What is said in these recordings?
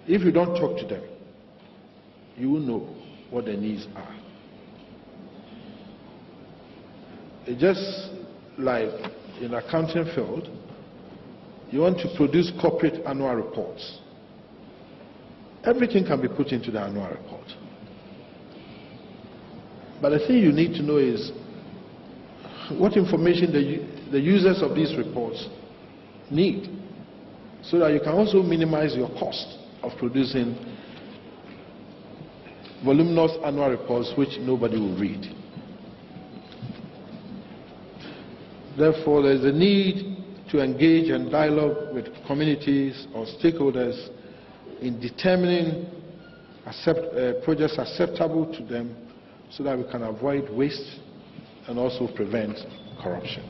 If you don't talk to them, you will know what their needs are. It's just like in accounting field, you want to produce corporate annual reports. Everything can be put into the annual report. But the thing you need to know is what information the users of these reports need, so that you can also minimize your cost of producing voluminous annual reports which nobody will read. Therefore, there is a need to engage and dialogue with communities or stakeholders in determining projects acceptable to them, so that we can avoid waste and also prevent corruption.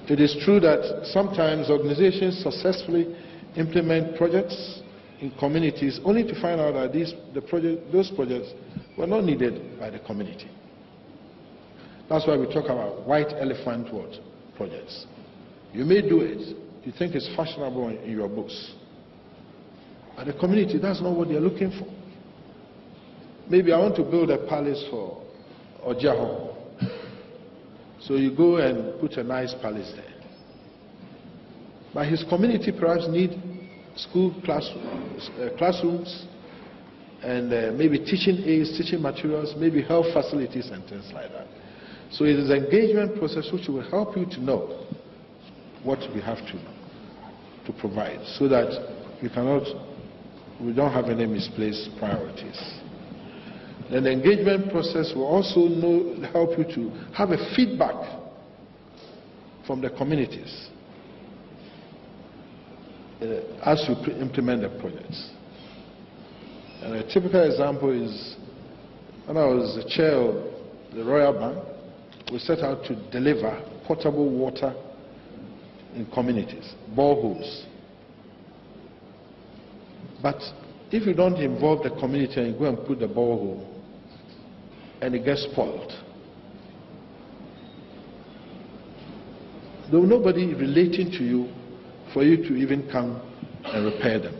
It is true that sometimes organizations successfully implement projects in communities only to find out that those projects were not needed by the community. That's why we talk about white elephant projects. You may do it, you think it's fashionable in your books, but the community, that's not what they're looking for. Maybe I want to build a palace for Ojaho. So you go and put a nice palace there. But his community perhaps need school classrooms and maybe teaching aids, teaching materials, maybe health facilities and things like that. So it is an engagement process which will help you to know what we have to provide, so that we don't have any misplaced priorities. Then the engagement process will also help you to have a feedback from the communities as you implement the projects. And a typical example is when I was the chair of the Royal Bank, we set out to deliver potable water in communities, boreholes. But if you don't involve the community and you go and put the borehole and it gets spoiled, there will be nobody relating to you for you to even come and repair them.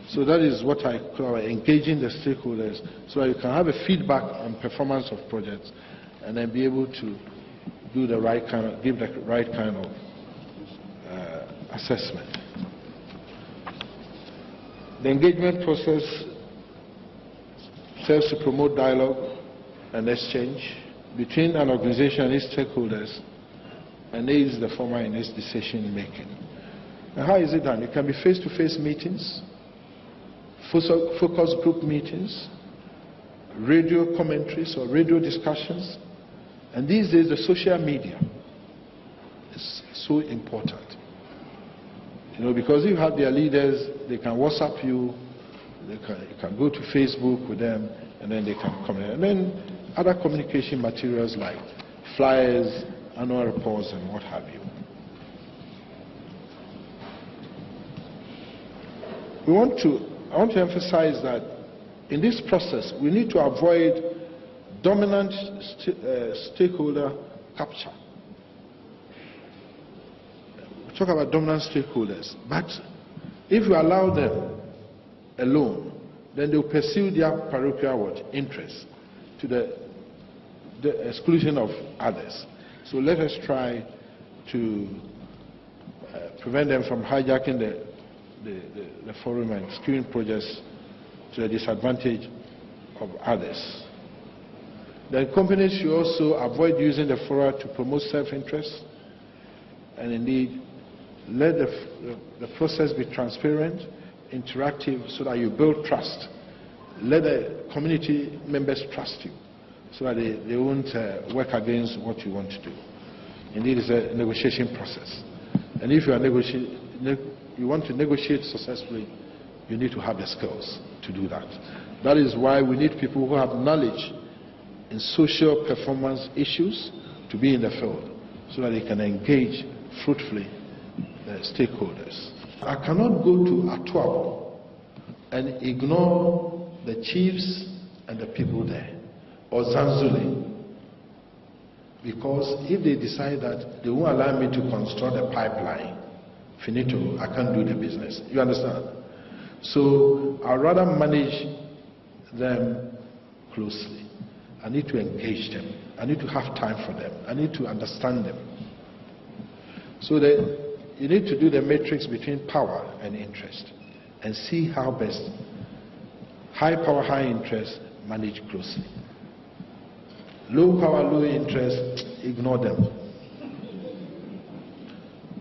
So that is what I call engaging the stakeholders, so that you can have a feedback on performance of projects and then be able to do the right kind of, give the right kind of assessment. The engagement process serves to promote dialogue and exchange between an organization and its stakeholders, and aids the former in its decision making. And how is it done? It can be face-to-face meetings, focus group meetings, radio commentaries or radio discussions, and these days the social media is so important. You know, because you have their leaders, they can WhatsApp you, you can go to Facebook with them, and then they can comment. And then other communication materials like flyers, annual reports, and what have you. I want to emphasize that in this process, we need to avoid dominant stakeholder capture. We talk about dominant stakeholders, but if you allow them alone, then they will pursue their parochial interests to the exclusion of others. So let us try to prevent them from hijacking the forum and skewing projects to the disadvantage of others. Then companies should also avoid using the forum to promote self-interest, and indeed let the process be transparent, interactive, so that you build trust. Let the community members trust you, so that they won't work against what you want to do. Indeed, it's a negotiation process. And if you want to negotiate successfully, you need to have the skills to do that. That is why we need people who have knowledge in social performance issues to be in the field, so that they can engage fruitfully the stakeholders. I cannot go to Atuabo and ignore the chiefs and the people there, or Zanzule, because if they decide that they won't allow me to construct a pipeline finito, I can't do the business. You understand? So I'd rather manage them closely. I need to engage them. I need to have time for them. I need to understand them. So that you need to do the matrix between power and interest and see how best high power, high interest, manage closely. Low power, low interest, ignore them.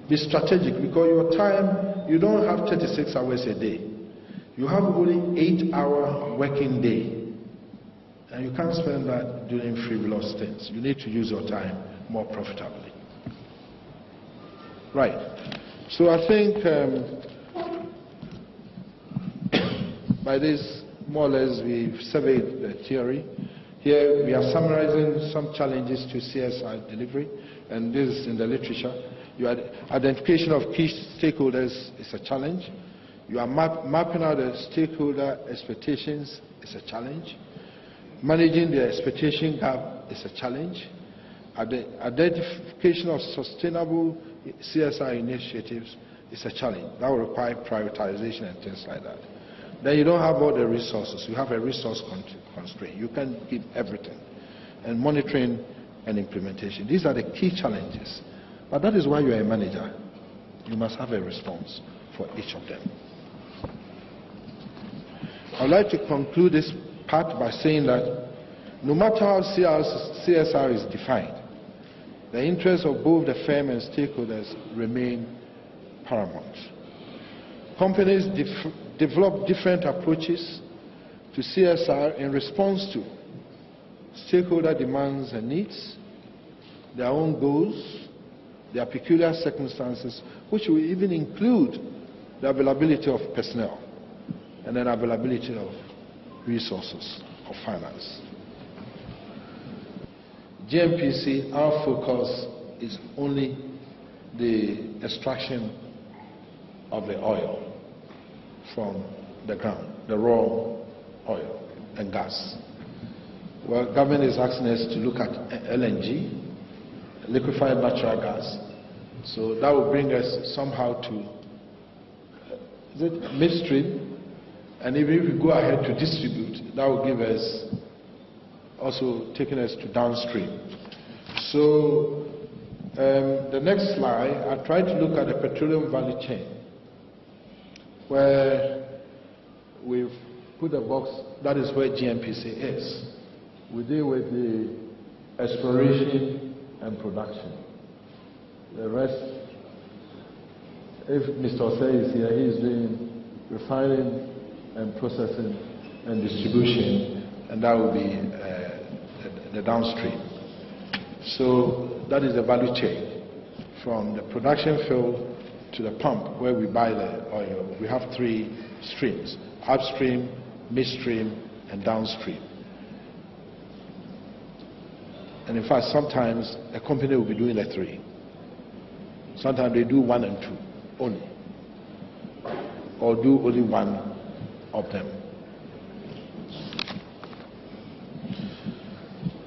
Be strategic, because your time, you don't have 36 hours a day. You have only 8-hour working day. And you can't spend that doing frivolous things. You need to use your time more profitably. Right. So I think by this, more or less, we've surveyed the theory. Here we are summarizing some challenges to CSR delivery, and this is in the literature. Your identification of key stakeholders is a challenge. You are mapping out the stakeholder expectations is a challenge. Managing the expectation gap is a challenge. Identification of sustainable CSR initiatives is a challenge. That will require prioritization and things like that. Then you don't have all the resources. You have a resource constraint. You can't keep everything. And monitoring and implementation. These are the key challenges. But that is why you are a manager. You must have a response for each of them. I would like to conclude this part by saying that no matter how CSR is defined, the interests of both the firm and stakeholders remain paramount. Companies develop different approaches to CSR in response to stakeholder demands and needs, their own goals, their peculiar circumstances, which will even include the availability of personnel and then availability of resources of finance. GNPC, our focus is only the extraction of the oil from the ground, the raw oil and gas. Well, government is asking us to look at LNG, liquefied natural gas. So that will bring us somehow to midstream, and even if we go ahead to distribute, that will give us also taking us to downstream. So the next slide, I try to look at the petroleum value chain, where we've put a box. That is where GNPC is. We deal with the exploration and production. The rest, if Mr. Osei is here, he is doing refining and processing and distribution, and that will be the downstream. So that is the value chain, from the production field to the pump where we buy the oil. We have 3 streams: upstream, midstream, and downstream. And in fact, sometimes a company will be doing the 3. Sometimes they do 1 and 2 only, or do only 1 of them.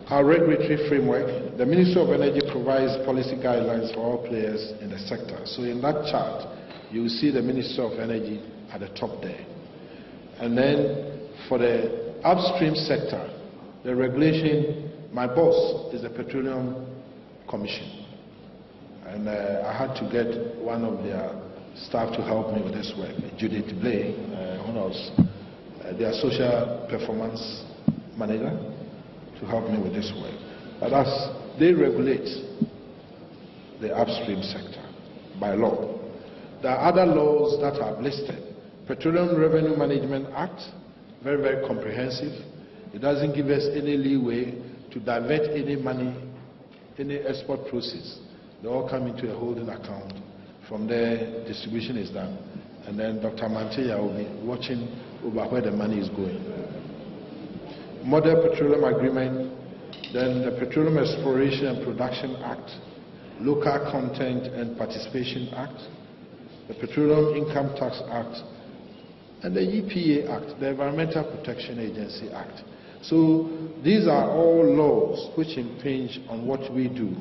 Our regulatory framework, the Ministry of Energy provides policy guidelines for all players in the sector. So in that chart, you will see the Ministry of Energy at the top there. And then for the upstream sector, the regulation, my boss is the Petroleum Commission. And I had to get one of their staff to help me with this work, Judith Blay, who knows, their social performance manager, to help me with this work. But as they regulate the upstream sector by law, there are other laws that are listed. Petroleum Revenue Management Act, very, very comprehensive. It doesn't give us any leeway to divert any money, any export proceeds. They all come into a holding account. From there, distribution is done. And then Dr. Manteya will be watching over where the money is going. Model Petroleum Agreement, then the Petroleum Exploration and Production Act, Local Content and Participation Act, the Petroleum Income Tax Act, and the EPA Act, the Environmental Protection Agency Act. So these are all laws which impinge on what we do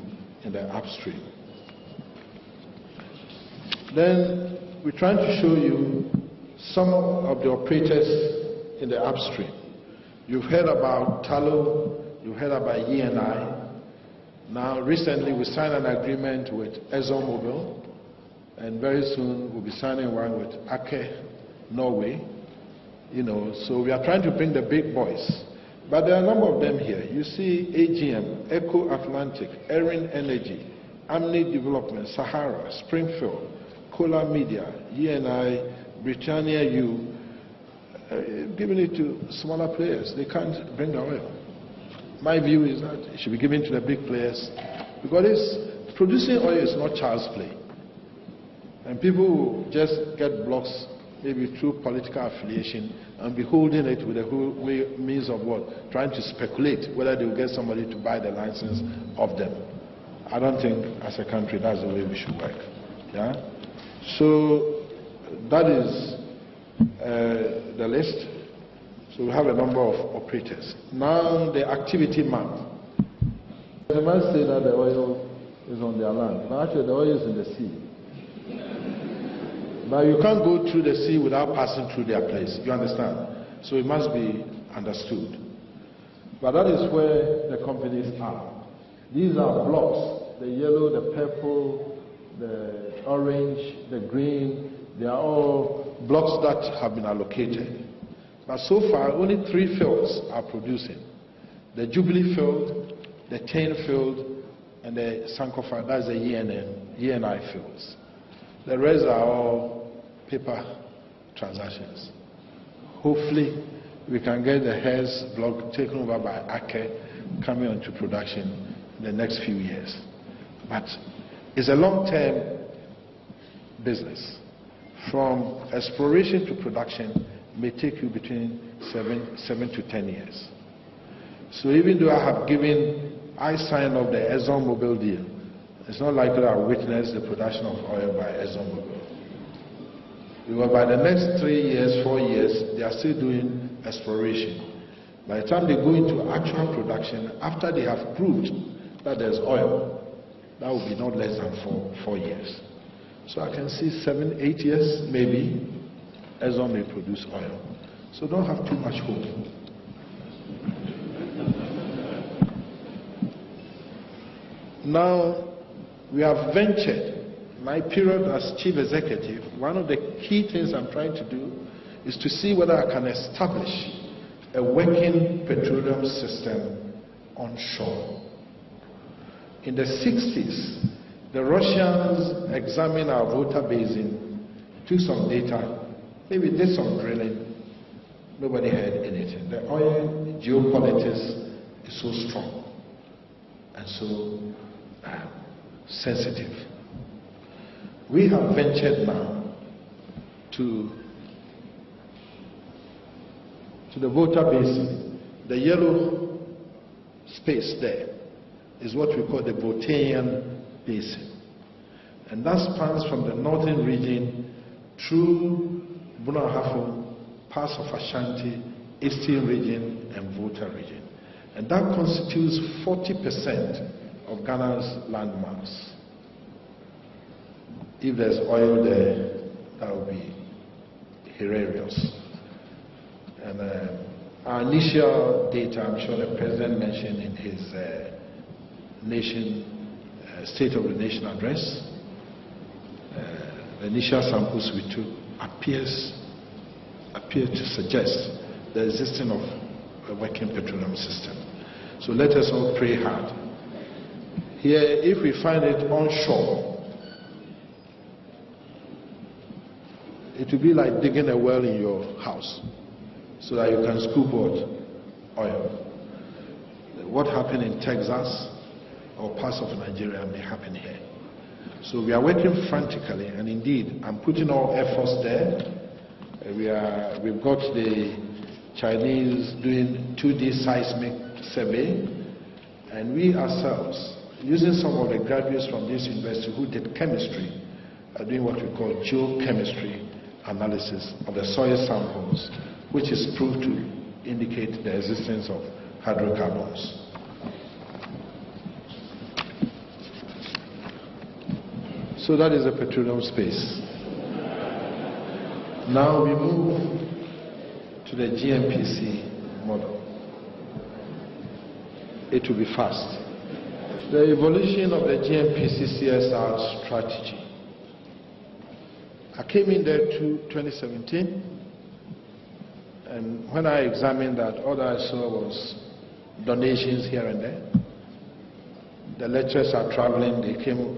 in the upstream. Then we're trying to show you some of the operators in the upstream. You've heard about Tallow, you've heard about ENI. Now, recently we signed an agreement with ExxonMobil, and very soon we'll be signing one with Aker, Norway. So we are trying to bring the big boys. But there are a number of them here. You see AGM, Eco Atlantic, Erin Energy, Amni Development, Sahara, Springfield, Cola Media, ENI, Britannia U, giving it to smaller players. They can't bring the oil. My view is that it should be given to the big players, because producing oil is not child's play. And people will just get blocks, maybe through political affiliation, and be holding it with a whole means of what? Trying to speculate whether they will get somebody to buy the license of them. I don't think, as a country, that's the way we should work. Yeah? So that is the list. So we have a number of operators. Now the activity map. They might say that the oil is on their land, but actually the oil is in the sea. But you can't go through the sea without passing through their place. You understand? So it must be understood. But that is where the companies are. These are blocks. The yellow, the purple, the orange, the green. They are all blocks that have been allocated. But so far, only 3 fields are producing. The Jubilee field, the Tain field, and the Sankofa, that's the ENI fields. The rest are all paper transactions. Hopefully, we can get the Hess block taken over by Aker coming onto production in the next few years. But it's a long-term business. From exploration to production may take you between 7 to 10 years. So even though I signed up the ExxonMobil deal, it's not likely I'll witness the production of oil by ExxonMobil. Because by the next 3 years, 4 years, they are still doing exploration. By the time they go into actual production, after they have proved that there's oil, that will be not less than 4 years. So I can see 7, 8 years, maybe, Exxon may produce oil. So don't have too much hope. Now, we have ventured. My period as chief executive, one of the key things I'm trying to do is to see whether I can establish a working petroleum system onshore. In the 60s, the Russians examined our Volta Basin, took some data, maybe did some drilling. Nobody heard anything. The oil geopolitics is so strong and so sensitive. We have ventured now to the Volta Basin. The yellow space there is what we call the Voltaian Basin. And that spans from the northern region through Bunahafo, parts of Ashanti, Eastern region, and Volta region. And that constitutes 40% of Ghana's landmass. If there's oil there, that will be hilarious. And our initial data, I'm sure the President mentioned in his State of the Nation address, the initial samples we took appear to suggest the existence of a working petroleum system. So let us all pray hard. Here, if we find it onshore, it will be like digging a well in your house so that you can scoop out oil. What happened in Texas or parts of Nigeria may happen here. So we are working frantically, and indeed, I'm putting all efforts there. We've got the Chinese doing 2D seismic survey, and we ourselves, using some of the graduates from this university who did chemistry, are doing what we call geochemistry analysis of the soil samples, which is proved to indicate the existence of hydrocarbons. So that is the petroleum space. Now we move to the GNPC model. It will be fast. The evolution of the GNPC CSR strategy. I came in there to 2017, and when I examined that, all that I saw was donations here and there. The lecturers are traveling, they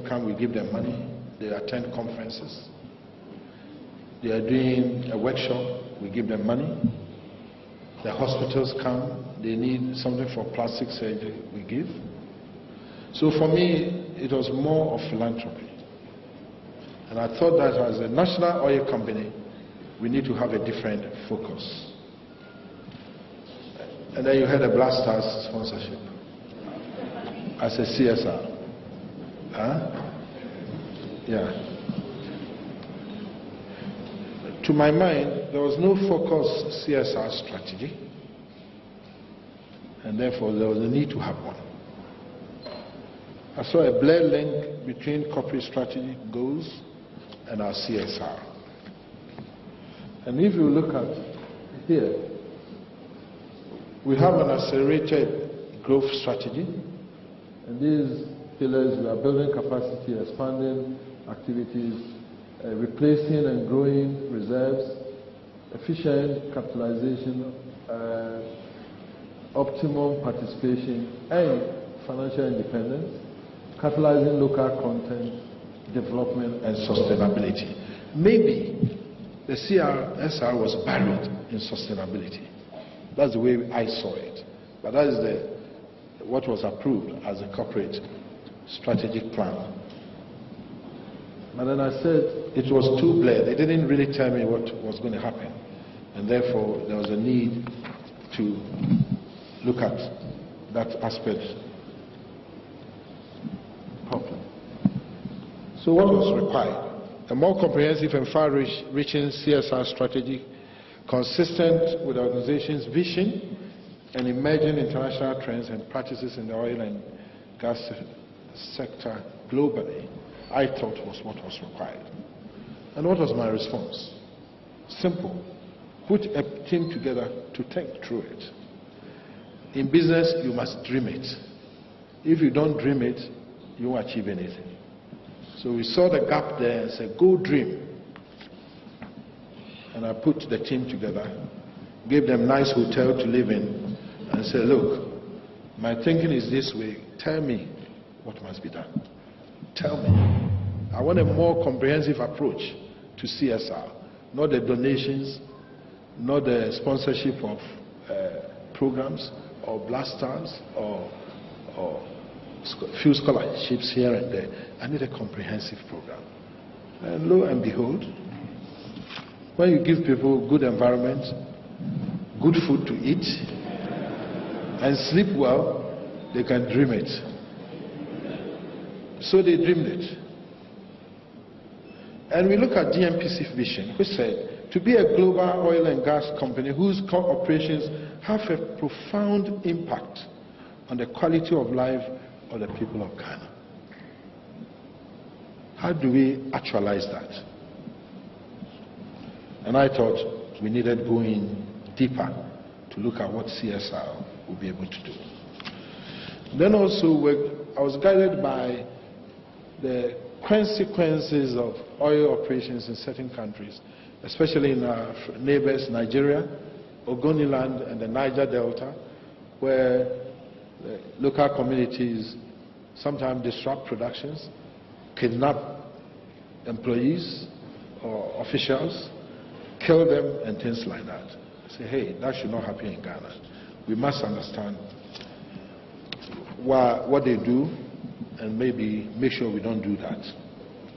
come, we give them money, they attend conferences. They are doing a workshop, we give them money. The hospitals come, they need something for plastic surgery, we give. So for me, it was more of philanthropy. And I thought that as a national oil company, we need to have a different focus. And then you had a Black Stars sponsorship as a CSR. Huh? Yeah. To my mind, there was no focused CSR strategy, and therefore there was a need to have one. I saw a blurred link between corporate strategy goals and our CSR. And if you look at here, we have an accelerated growth strategy, and these pillars, we are building capacity, expanding activities, replacing and growing reserves, efficient capitalization, optimum participation, and financial independence, capitalizing local content, development, and sustainability. Maybe the CSR was buried in sustainability. That's the way I saw it. But that is what was approved as a corporate strategic plan. But then I said it was too blurred. They didn't really tell me what was going to happen. And therefore, there was a need to look at that aspect properly. So what was required? A more comprehensive and far-reaching CSR strategy consistent with the organization's vision and emerging international trends and practices in the oil and gas sector globally, I thought was what was required. And what was my response? Simple. Put a team together to think through it. In business, you must dream it. If you don't dream it, you won't achieve anything. So we saw the gap there and said, go dream. And I put the team together, gave them a nice hotel to live in, and said, look, my thinking is this way. Tell me what must be done. Tell me. I want a more comprehensive approach to CSR, not the donations, not the sponsorship of programs or Black Stars or few scholarships here and there. I need a comprehensive program. And lo and behold, when you give people good environment, good food to eat, and sleep well, they can dream it. So they dreamed it. And we look at GNPC vision, which said, to be a global oil and gas company whose core operations have a profound impact on the quality of life of the people of Ghana. How do we actualize that? And I thought we needed going deeper to look at what CSR will be able to do. Then also, I was guided by the consequences of oil operations in certain countries, especially in our neighbors, Nigeria, Ogoniland, and the Niger Delta, where the local communities sometimes disrupt productions, kidnap employees or officials, kill them, and things like that. I say, hey, that should not happen in Ghana. We must understand what they do and maybe make sure we don't do that.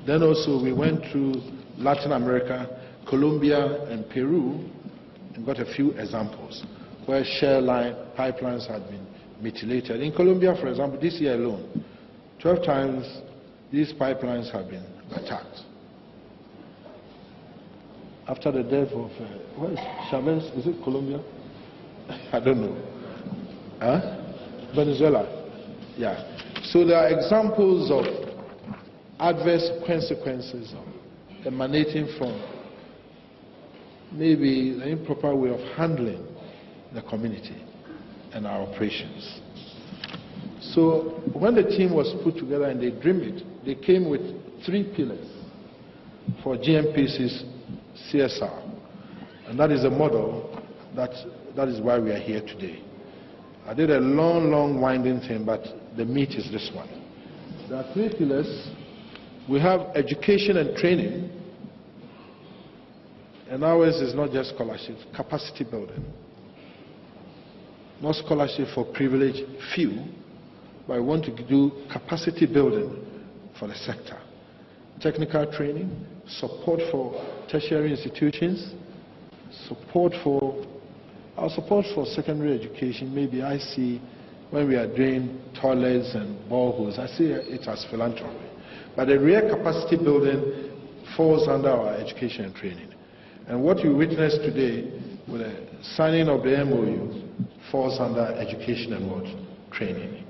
Then also we went through Latin America, Colombia, and Peru, and got a few examples where share line pipelines had been mutilated. In Colombia, for example, this year alone, 12 times these pipelines have been attacked. After the death of, where is Chavez? Is it Colombia? I don't know. Huh? Venezuela. Yeah. So there are examples of adverse consequences emanating from maybe the improper way of handling the community and our operations. So when the team was put together and they dreamed it, they came with 3 pillars for GNPC's CSR. And that is a model that is why we are here today. I did a long winding thing, but the meat is this one. There are 3 pillars. We have education and training. And ours is not just scholarship, capacity building. Not scholarship for privileged few, but I want to do capacity building for the sector. Technical training, support for tertiary institutions, our support for secondary education. Maybe I see when we are doing toilets and boreholes, I see it as philanthropy. But the real capacity building falls under our education and training. And what you witnessed today with the signing of the MOU falls under education and what? Training.